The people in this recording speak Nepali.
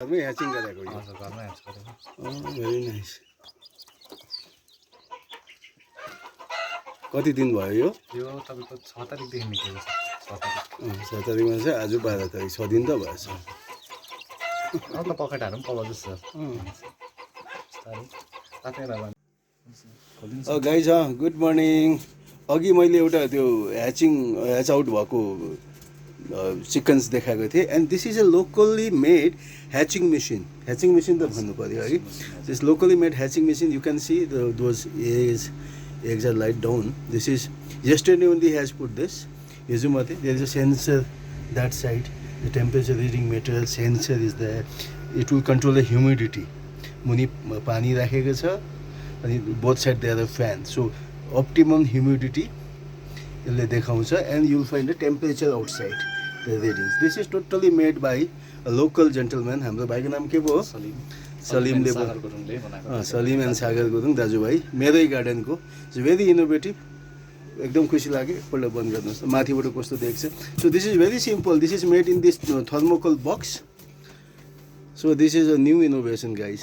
घरमै ह्याचिङ गरेको यो हजुर घरमै ह्याच गरेको भेरी नाइस कति दिन भयो यो यो तपाईँको 6 तारिकदेखि निक्लेको छ 6 तारिक 6 तारिकमा चाहिँ आज 12 तारिक 6 दिन त भएछ अन्त पखेटाहरू पनि पलाउँदैछ गाइज गुड मर्निङ अघि मैले एउटा त्यो ह्याच आउट भएको चिकन्स देखाएको थिएँ and this is a locally made hatching machine त भन्नु पऱ्यो है this locally made hatching machine you can C those eggs are light down. This is yesterday only has put this. Yezumate, there is a sensor that side. The temperature reading meter sensor is there. It will control the humidity. Muni pani rakheko cha ani both side there are fans. So optimum humidity यसले देखाउँछ and you will find the temperature outside the readings. This is totally made by a local gentleman. हाम्रो भाइको नाम के भयो सलीम एन्ड सागर गुरुङ दाजुभाइ मेरै गार्डनको भेरी इनोभेटिभ एकदम खुसी लाग्यो एकपल्ट बन्द गर्नुहोस् त माथिबाट कस्तो देख्छ so this is very simple this is made in this thermocol box so this is a new innovation guys